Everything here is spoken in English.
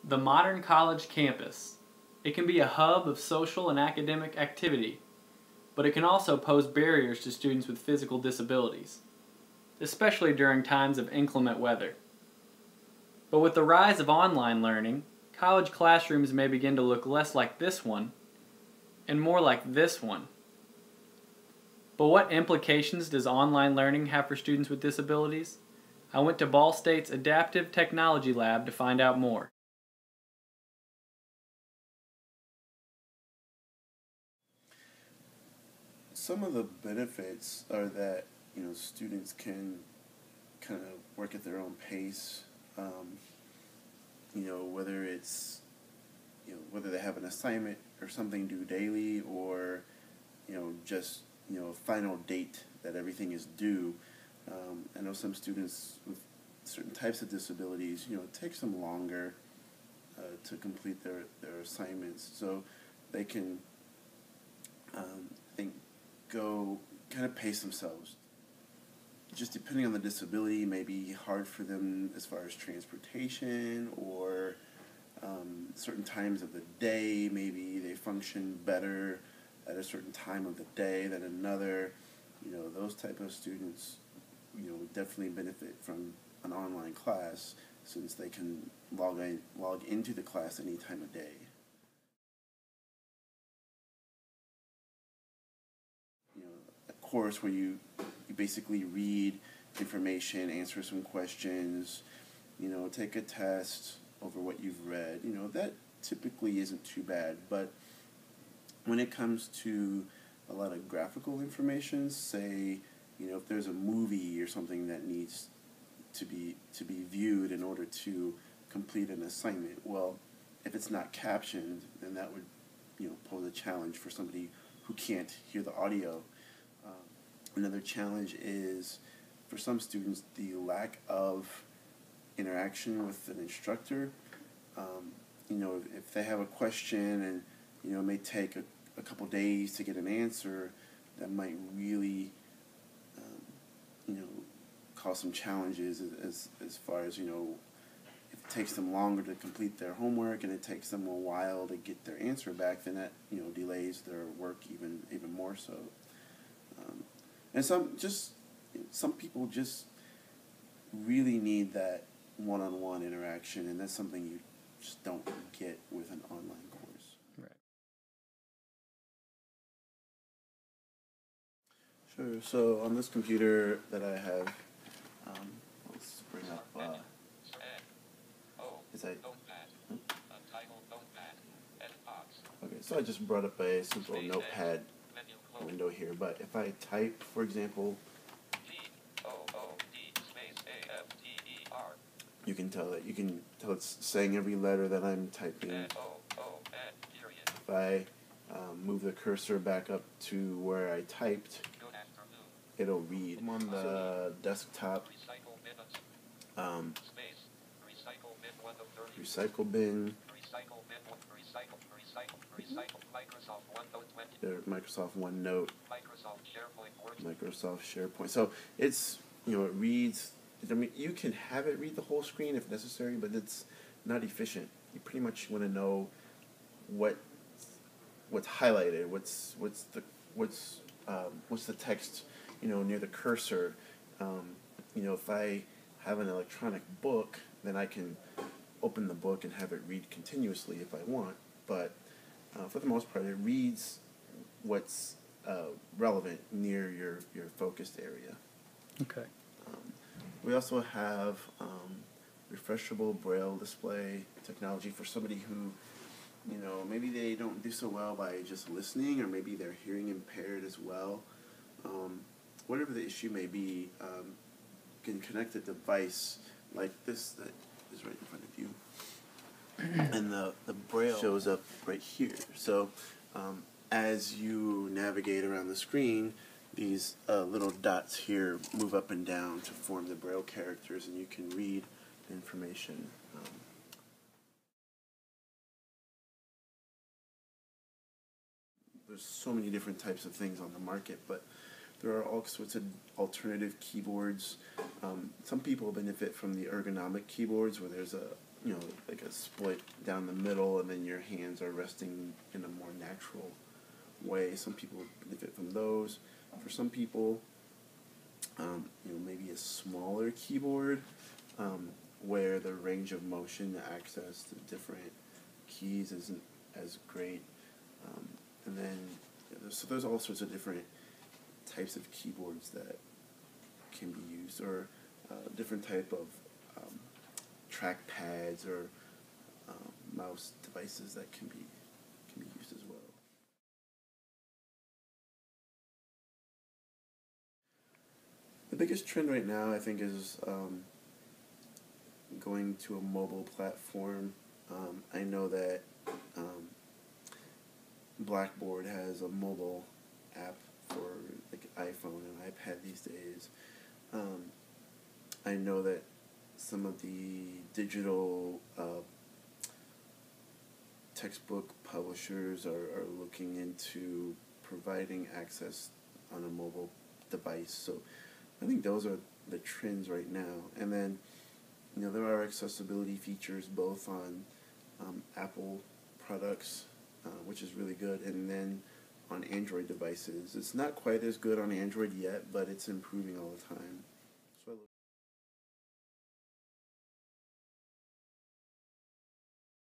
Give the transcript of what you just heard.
The modern college campus. It can be a hub of social and academic activity, but it can also pose barriers to students with physical disabilities, especially during times of inclement weather. But with the rise of online learning, college classrooms may begin to look less like this one and more like this one. But what implications does online learning have for students with disabilities? I went to Ball State's Adaptive Technology Lab to find out more. Some of the benefits are that students can kind of work at their own pace. Whether it's whether they have an assignment or something due daily, or just a final date that everything is due. I know some students with certain types of disabilities, it takes them longer to complete their assignments, so they can go kind of pace themselves. Just depending on the disability, it may be hard for them as far as transportation, or certain times of the day. Maybe they function better at a certain time of the day than another. Those type of students, definitely benefit from an online class, since they can log into the class any time of day. A course where you basically read information, answer some questions, take a test over what you've read. That typically isn't too bad. But when it comes to a lot of graphical information, say, if there's a movie or something that needs to be viewed in order to complete an assignment, well, if it's not captioned, then that would pose a challenge for somebody who can't hear the audio. Another challenge is, for some students, the lack of interaction with an instructor. If they have a question and it may take a couple days to get an answer, that might really cause some challenges as far as if it takes them longer to complete their homework and it takes them a while to get their answer back, then that delays their work even more so. And some people just really need that one-on-one interaction, and that's something you just don't get with an online course. Right. Sure. So on this computer that I have, let's bring up. Okay, so I just brought up a simple notepad window here, but if I type, for example, you can tell it's saying every letter that I'm typing. If I move the cursor back up to where I typed, it'll read. I'm on the desktop. Recycle bin. Microsoft OneNote. Microsoft SharePoint. So it's it reads. I mean, you can have it read the whole screen if necessary, but it's not efficient. You pretty much want to know what's highlighted, what's the text near the cursor. If I have an electronic book, then I can open the book and have it read continuously if I want. But for the most part, it reads what's relevant near your focused area. Okay. We also have refreshable braille display technology for somebody who, maybe they don't do so well by just listening, or maybe they're hearing impaired as well. Whatever the issue may be, you can connect a device like this that is right in front of you, and the braille shows up right here. So as you navigate around the screen, these little dots here move up and down to form the braille characters, and you can read information. There's so many different types of things on the market, but there are all sorts of alternative keyboards. Some people benefit from the ergonomic keyboards, where there's a like a split down the middle, and then your hands are resting in a more natural way. Some people benefit from those. For some people, maybe a smaller keyboard where the range of motion to access the different keys isn't as great. And then, so there's all sorts of different types of keyboards that can be used, or different type of track pads or mouse devices that can be used as well. The biggest trend right now, I think, is going to a mobile platform. I know that Blackboard has a mobile app for like iPhone and iPad these days. I know that some of the digital textbook publishers are looking into providing access on a mobile device. So I think those are the trends right now. And then, there are accessibility features both on Apple products, which is really good, and then on Android devices. It's not quite as good on Android yet, but it's improving all the time.